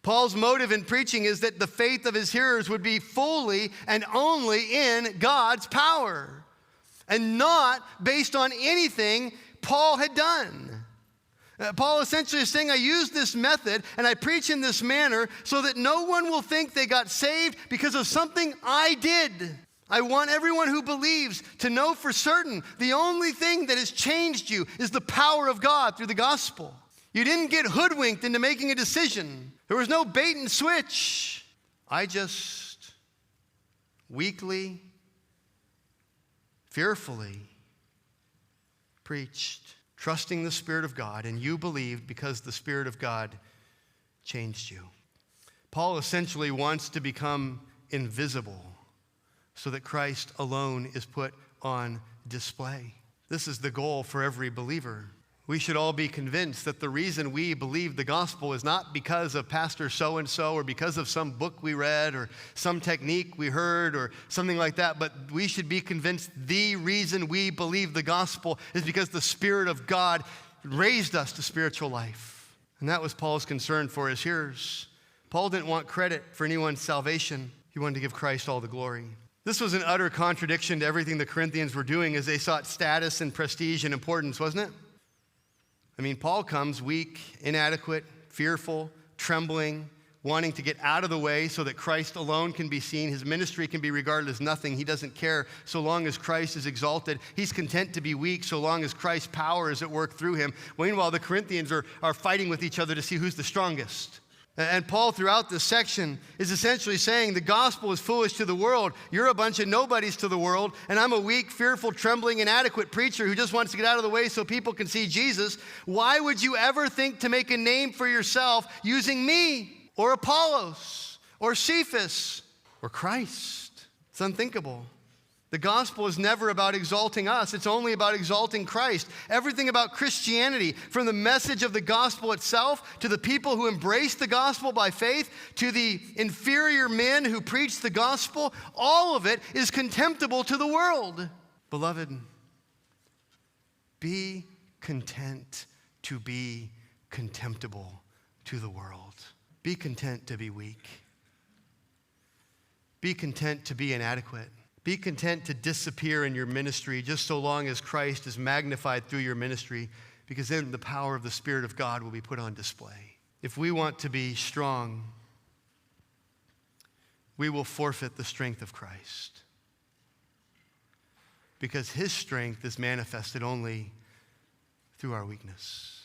Paul's motive in preaching is that the faith of his hearers would be fully and only in God's power and not based on anything Paul had done. Paul essentially is saying, I use this method and I preach in this manner so that no one will think they got saved because of something I did. I want everyone who believes to know for certain the only thing that has changed you is the power of God through the gospel. You didn't get hoodwinked into making a decision. There was no bait and switch. I just weakly, fearfully preached, trusting the Spirit of God, and you believed because the Spirit of God changed you. Paul essentially wants to become invisible so that Christ alone is put on display. This is the goal for every believer. We should all be convinced that the reason we believe the gospel is not because of Pastor so-and-so or because of some book we read or some technique we heard or something like that, but we should be convinced the reason we believe the gospel is because the Spirit of God raised us to spiritual life. And that was Paul's concern for his hearers. Paul didn't want credit for anyone's salvation. He wanted to give Christ all the glory. This was an utter contradiction to everything the Corinthians were doing as they sought status and prestige and importance, wasn't it? I mean, Paul comes weak, inadequate, fearful, trembling, wanting to get out of the way so that Christ alone can be seen. His ministry can be regarded as nothing. He doesn't care so long as Christ is exalted. He's content to be weak so long as Christ's power is at work through him. Meanwhile, the Corinthians are fighting with each other to see who's the strongest. And Paul, throughout this section, is essentially saying the gospel is foolish to the world. You're a bunch of nobodies to the world, and I'm a weak, fearful, trembling, inadequate preacher who just wants to get out of the way so people can see Jesus. Why would you ever think to make a name for yourself using me or Apollos or Cephas or Christ? It's unthinkable. The gospel is never about exalting us. It's only about exalting Christ. Everything about Christianity, from the message of the gospel itself to the people who embrace the gospel by faith to the inferior men who preach the gospel, all of it is contemptible to the world. Beloved, be content to be contemptible to the world. Be content to be weak. Be content to be inadequate. Be content to disappear in your ministry just so long as Christ is magnified through your ministry, because then the power of the Spirit of God will be put on display. If we want to be strong, we will forfeit the strength of Christ, because his strength is manifested only through our weakness.